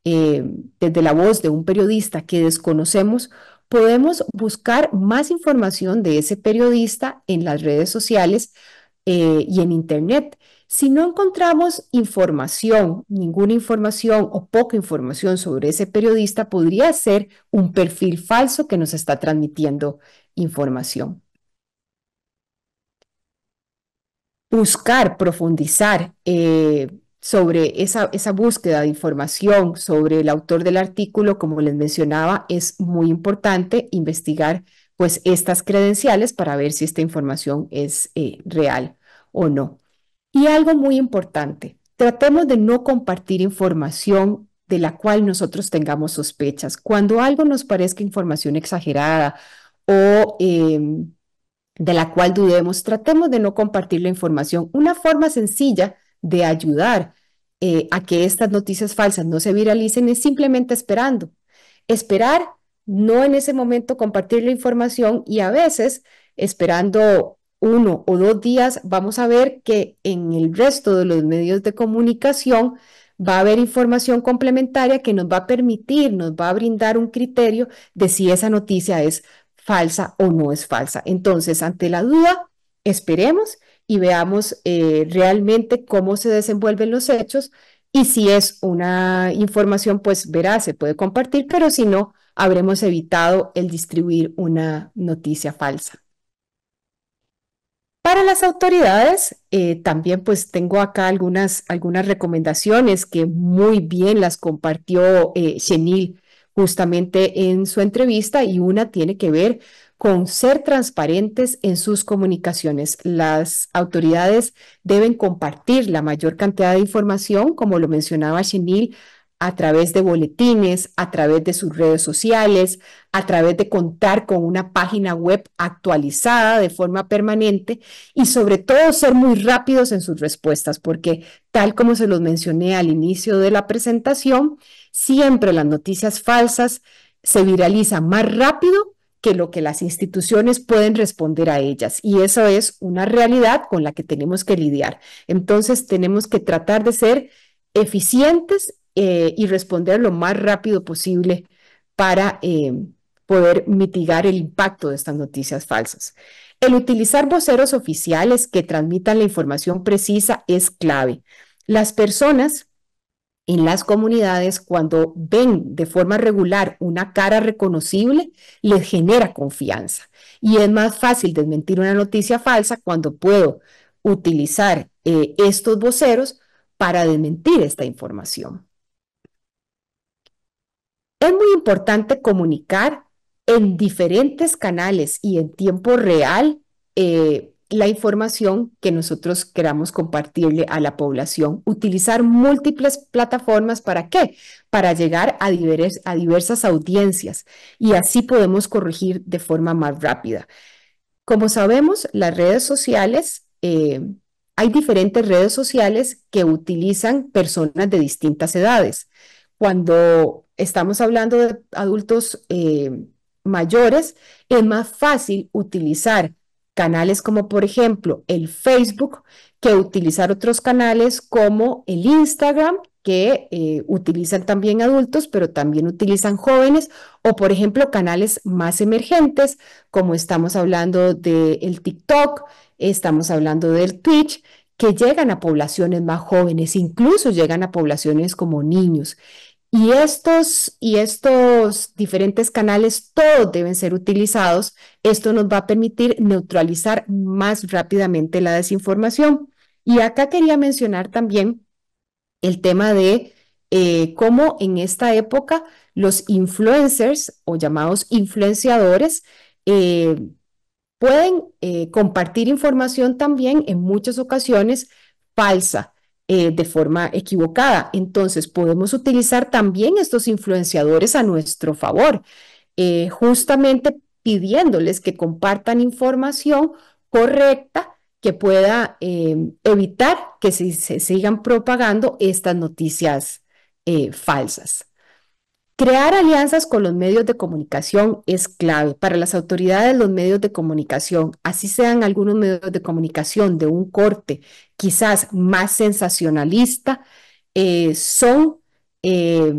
la voz de un periodista que desconocemos, podemos buscar más información de ese periodista en las redes sociales y en Internet. Si no encontramos información, ninguna información o poca información sobre ese periodista, podría ser un perfil falso que nos está transmitiendo información. Buscar, profundizar sobre esa búsqueda de información sobre el autor del artículo, como les mencionaba, es muy importante investigar pues estas credenciales para ver si esta información es real o no. Y algo muy importante, tratemos de no compartir información de la cual nosotros tengamos sospechas. Cuando algo nos parezca información exagerada o de la cual dudemos, tratemos de no compartir la información. Una forma sencilla de ayudar a que estas noticias falsas no se viralicen es simplemente esperando. Esperar, no en ese momento compartir la información y a veces esperando 1 o 2 días, vamos a ver que en el resto de los medios de comunicación va a haber información complementaria que nos va a permitir, nos va a brindar un criterio de si esa noticia es falsa o no es falsa. Entonces, ante la duda, esperemos y veamos realmente cómo se desenvuelven los hechos y si es una información, pues veraz, se puede compartir, pero si no, habremos evitado el distribuir una noticia falsa. Para las autoridades, también pues tengo acá algunas recomendaciones que muy bien las compartió Chenil justamente en su entrevista y una tiene que ver con ser transparentes en sus comunicaciones. Las autoridades deben compartir la mayor cantidad de información, como lo mencionaba Chenil, a través de boletines, a través de sus redes sociales, a través de contar con una página web actualizada de forma permanente y sobre todo ser muy rápidos en sus respuestas, porque tal como se los mencioné al inicio de la presentación, siempre las noticias falsas se viralizan más rápido que lo que las instituciones pueden responder a ellas. Y eso es una realidad con la que tenemos que lidiar. Entonces tenemos que tratar de ser eficientes y responder lo más rápido posible para poder mitigar el impacto de estas noticias falsas. El utilizar voceros oficiales que transmitan la información precisa es clave. Las personas en las comunidades, cuando ven de forma regular una cara reconocible, les genera confianza. Y es más fácil desmentir una noticia falsa cuando puedo utilizar estos voceros para desmentir esta información. Es muy importante comunicar en diferentes canales y en tiempo real la información que nosotros queramos compartirle a la población. Utilizar múltiples plataformas, ¿para qué? Para llegar a diversas audiencias y así podemos corregir de forma más rápida. Como sabemos, las redes sociales, hay diferentes redes sociales que utilizan personas de distintas edades. Cuando estamos hablando de adultos mayores, es más fácil utilizar canales como, por ejemplo, el Facebook, que utilizar otros canales como el Instagram, que utilizan también adultos, pero también utilizan jóvenes, o por ejemplo, canales más emergentes, como estamos hablando del TikTok, estamos hablando del Twitch, que llegan a poblaciones más jóvenes, incluso llegan a poblaciones como niños. Y estos diferentes canales, todos deben ser utilizados. Esto nos va a permitir neutralizar más rápidamente la desinformación. Y acá quería mencionar también el tema de cómo en esta época los influencers o llamados influenciadores pueden compartir información también en muchas ocasiones falsa, de forma equivocada. Entonces podemos utilizar también estos influenciadores a nuestro favor, justamente pidiéndoles que compartan información correcta que pueda evitar que se sigan propagando estas noticias falsas. Crear alianzas con los medios de comunicación es clave. Para las autoridades, los medios de comunicación, así sean algunos medios de comunicación de un corte quizás más sensacionalista, son eh,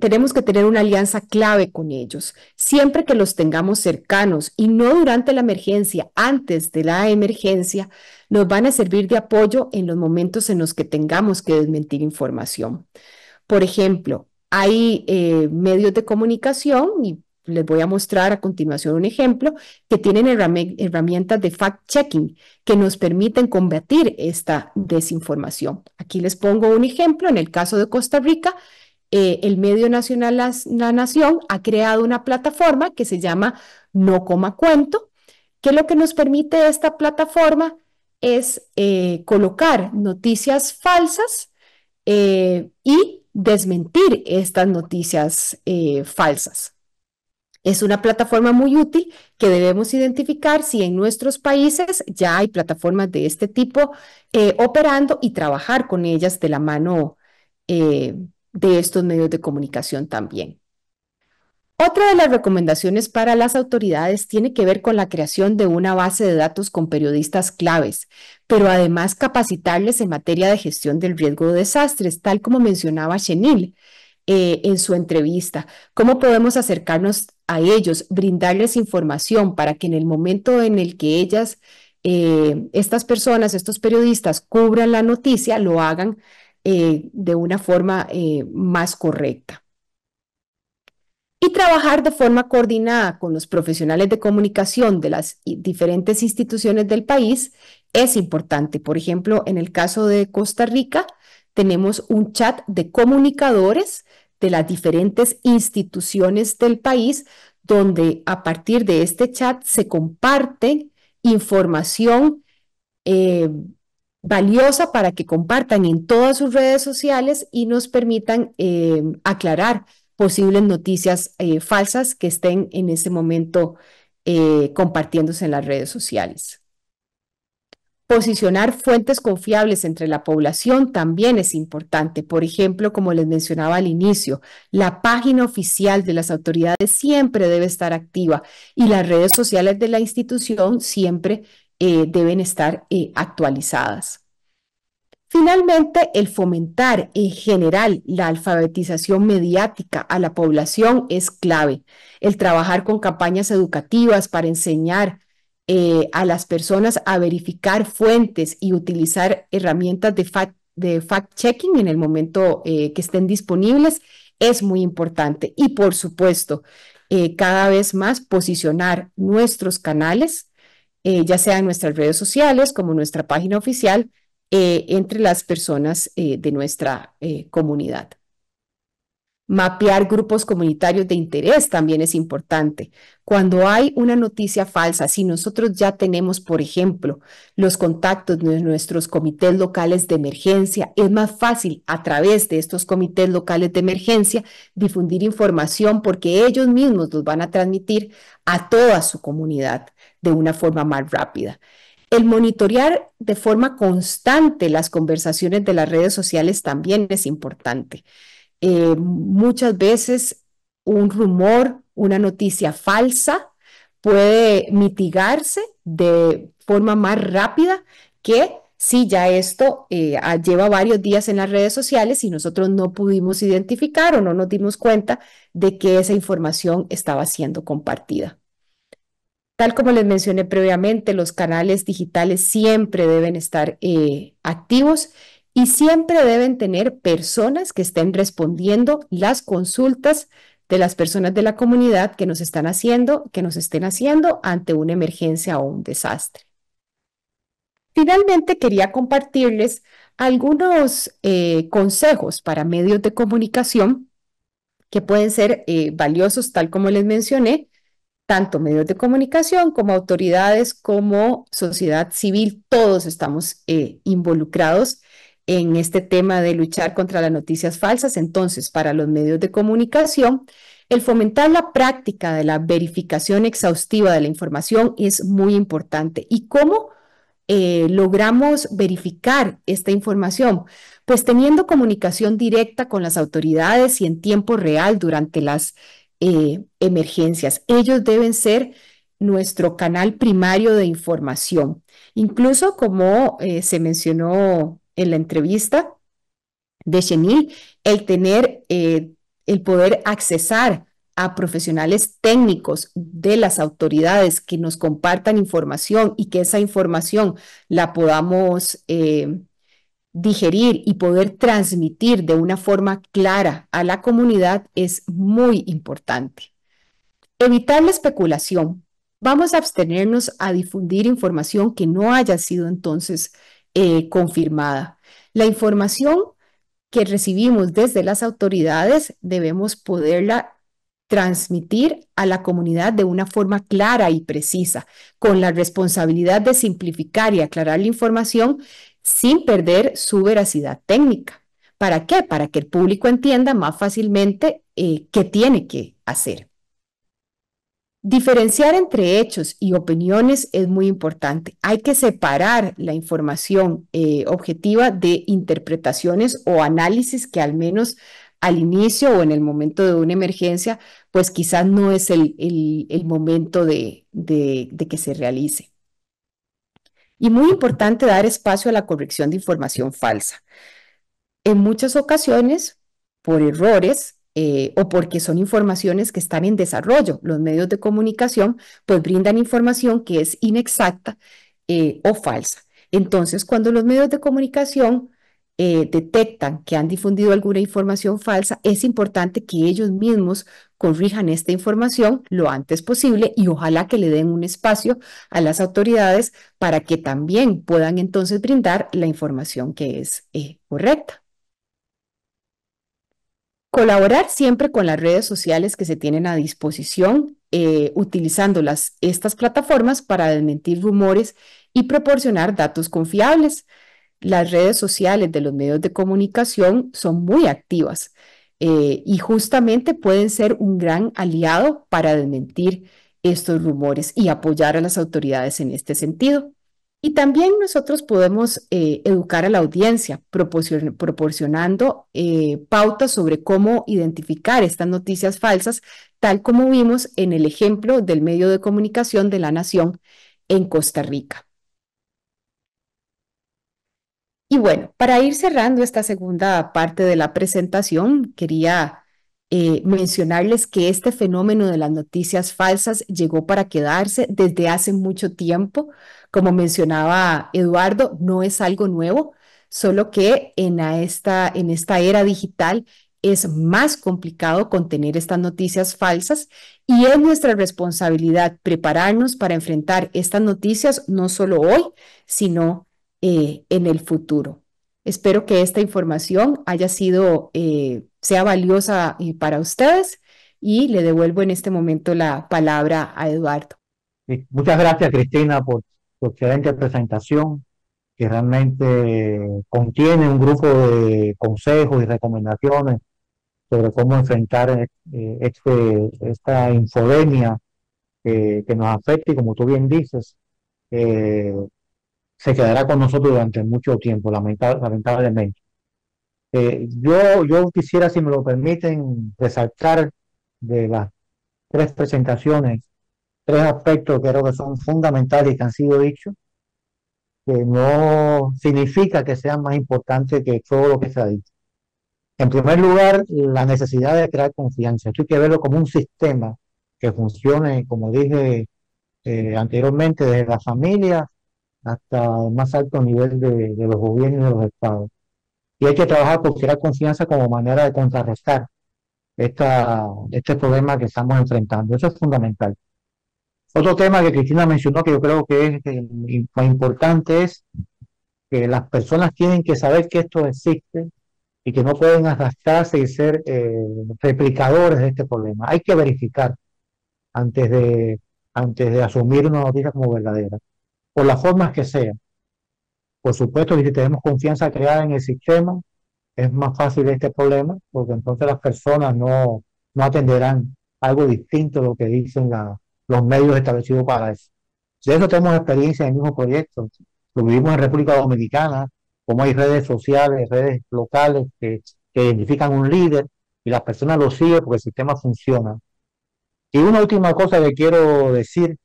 tenemos que tener una alianza clave con ellos. Siempre que los tengamos cercanos y no durante la emergencia, antes de la emergencia, nos van a servir de apoyo en los momentos en los que tengamos que desmentir información. Por ejemplo, hay medios de comunicación, y les voy a mostrar a continuación un ejemplo, que tienen herramientas de fact-checking que nos permiten combatir esta desinformación. Aquí les pongo un ejemplo. En el caso de Costa Rica, el medio nacional La Nación ha creado una plataforma que se llama No Coma Cuento, que lo que nos permite esta plataforma es colocar noticias falsas y desmentir estas noticias falsas. Es una plataforma muy útil que debemos identificar si en nuestros países ya hay plataformas de este tipo operando y trabajar con ellas de la mano de estos medios de comunicación también. Otra de las recomendaciones para las autoridades tiene que ver con la creación de una base de datos con periodistas claves, pero además capacitarles en materia de gestión del riesgo de desastres, tal como mencionaba Chenil en su entrevista. ¿Cómo podemos acercarnos a ellos, brindarles información para que en el momento en el que estas personas, estos periodistas cubran la noticia, lo hagan de una forma más correcta? Y trabajar de forma coordinada con los profesionales de comunicación de las diferentes instituciones del país es importante. Por ejemplo, en el caso de Costa Rica, tenemos un chat de comunicadores de las diferentes instituciones del país, donde a partir de este chat se comparte información eh, valiosa para que compartan en todas sus redes sociales y nos permitan aclarar posibles noticias falsas que estén en ese momento compartiéndose en las redes sociales. Posicionar fuentes confiables entre la población también es importante. Por ejemplo, como les mencionaba al inicio, la página oficial de las autoridades siempre debe estar activa y las redes sociales de la institución siempre deben estar actualizadas. Finalmente, el fomentar en general la alfabetización mediática a la población es clave. El trabajar con campañas educativas para enseñar a las personas a verificar fuentes y utilizar herramientas de fact-checking en el momento que estén disponibles es muy importante. Y por supuesto, cada vez más posicionar nuestros canales, ya sea en nuestras redes sociales como nuestra página oficial, entre las personas de nuestra comunidad. Mapear grupos comunitarios de interés también es importante. Cuando hay una noticia falsa, si nosotros ya tenemos, por ejemplo, los contactos de nuestros comités locales de emergencia, es más fácil a través de estos comités locales de emergencia difundir información porque ellos mismos los van a transmitir a toda su comunidad de una forma más rápida. El monitorear de forma constante las conversaciones de las redes sociales también es importante. Muchas veces un rumor, una noticia falsa puede mitigarse de forma más rápida que si ya esto lleva varios días en las redes sociales y nosotros no pudimos identificar o no nos dimos cuenta de que esa información estaba siendo compartida. Tal como les mencioné previamente, los canales digitales siempre deben estar activos y siempre deben tener personas que estén respondiendo las consultas de las personas de la comunidad que nos estén haciendo ante una emergencia o un desastre. Finalmente, quería compartirles algunos consejos para medios de comunicación que pueden ser valiosos, tal como les mencioné. Tanto medios de comunicación como autoridades, como sociedad civil, todos estamos involucrados en este tema de luchar contra las noticias falsas. Entonces, para los medios de comunicación, el fomentar la práctica de la verificación exhaustiva de la información es muy importante. ¿Y cómo logramos verificar esta información? Pues teniendo comunicación directa con las autoridades y en tiempo real durante las emergencias. Ellos deben ser nuestro canal primario de información. Incluso como se mencionó en la entrevista de Chenil, el poder accesar a profesionales técnicos de las autoridades que nos compartan información y que esa información la podamos digerir y poder transmitir de una forma clara a la comunidad es muy importante. Evitar la especulación. Vamos a abstenernos a difundir información que no haya sido entonces confirmada. La información que recibimos desde las autoridades debemos poderla transmitir a la comunidad de una forma clara y precisa, con la responsabilidad de simplificar y aclarar la información sin perder su veracidad técnica. ¿Para qué? Para que el público entienda más fácilmente qué tiene que hacer. Diferenciar entre hechos y opiniones es muy importante. Hay que separar la información objetiva de interpretaciones o análisis que al menos al inicio o en el momento de una emergencia, pues quizás no es el momento de que se realice. Y muy importante dar espacio a la corrección de información falsa. En muchas ocasiones, por errores o porque son informaciones que están en desarrollo, los medios de comunicación pues brindan información que es inexacta o falsa. Entonces, cuando los medios de comunicación detectan que han difundido alguna información falsa, es importante que ellos mismos corrijan esta información lo antes posible y ojalá que le den un espacio a las autoridades para que también puedan entonces brindar la información que es correcta. Colaborar siempre con las redes sociales que se tienen a disposición, utilizando estas plataformas para desmentir rumores y proporcionar datos confiables. Las redes sociales de los medios de comunicación son muy activas y justamente pueden ser un gran aliado para desmentir estos rumores y apoyar a las autoridades en este sentido. Y también nosotros podemos educar a la audiencia proporcionando pautas sobre cómo identificar estas noticias falsas, tal como vimos en el ejemplo del medio de comunicación de La Nación en Costa Rica. Y bueno, para ir cerrando esta segunda parte de la presentación, quería mencionarles que este fenómeno de las noticias falsas llegó para quedarse desde hace mucho tiempo. Como mencionaba Eduardo, no es algo nuevo, solo que en esta era digital es más complicado contener estas noticias falsas y es nuestra responsabilidad prepararnos para enfrentar estas noticias no solo hoy, sino en el futuro. Espero que esta información sea valiosa para ustedes y le devuelvo en este momento la palabra a Eduardo.
Sí, muchas gracias, Cristina, por tu excelente presentación, que realmente contiene un grupo de consejos y recomendaciones sobre cómo enfrentar esta infodemia que nos afecta y, como tú bien dices, se quedará con nosotros durante mucho tiempo, lamentablemente. Yo quisiera, si me lo permiten, resaltar de las tres presentaciones, tres aspectos que creo que son fundamentales y que han sido dichos, que no significa que sean más importantes que todo lo que se ha dicho. En primer lugar, la necesidad de crear confianza. Esto hay que verlo como un sistema que funcione, como dije anteriormente, desde la familia hasta el más alto nivel de los gobiernos y de los estados. Y hay que trabajar por crear confianza como manera de contrarrestar este problema que estamos enfrentando. Eso es fundamental. Otro tema que Cristina mencionó que yo creo que es muy importante es que las personas tienen que saber que esto existe y que no pueden arrastrarse y ser replicadores de este problema. Hay que verificar antes de asumir una noticia como verdadera, por las formas que sean. Por supuesto que si tenemos confianza creada en el sistema, es más fácil este problema, porque entonces las personas no atenderán algo distinto a lo que dicen los medios establecidos para eso. De eso tenemos experiencia en el mismo proyecto. lo vivimos en República Dominicana, como hay redes sociales, redes locales que identifican un líder y las personas lo siguen porque el sistema funciona. Y una última cosa que quiero decir,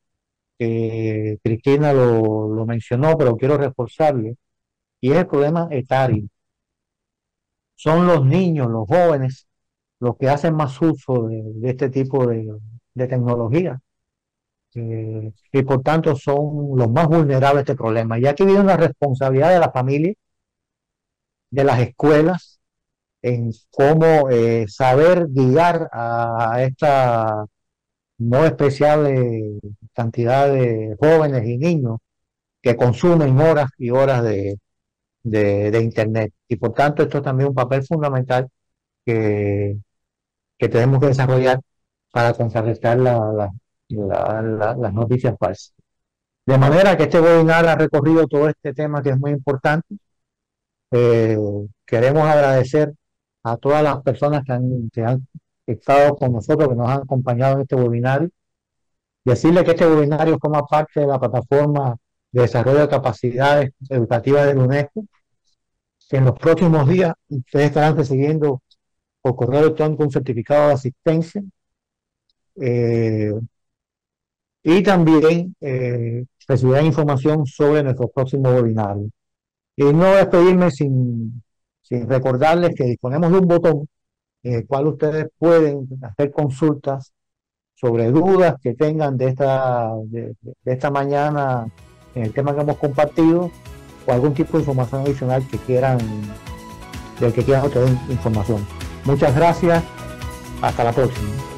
que Cristina lo mencionó, pero quiero reforzarle, y es el problema etario. Son los niños, los jóvenes, los que hacen más uso de este tipo de tecnología. Y por tanto son los más vulnerables a este problema. Y aquí viene una responsabilidad de la familia, de las escuelas, en cómo saber guiar a esta no despreciable cantidad de jóvenes y niños que consumen horas y horas de Internet. Y por tanto esto es también un papel fundamental que, que tenemos que desarrollar para contrarrestar las noticias falsas. De manera que este webinar ha recorrido todo este tema que es muy importante. Queremos agradecer a todas las personas que han estado con nosotros, que nos han acompañado en este webinario, y decirle que este webinario forma parte de la plataforma de desarrollo de capacidades educativas de la UNESCO, que en los próximos días ustedes estarán recibiendo por correo electrónico un certificado de asistencia, y también recibirán información sobre nuestro próximo webinario. Y no despedirme sin recordarles que disponemos de un botón en el cual ustedes pueden hacer consultas sobre dudas que tengan de esta mañana en el tema que hemos compartido, o algún tipo de información adicional del que quieran obtener información. Muchas gracias, hasta la próxima.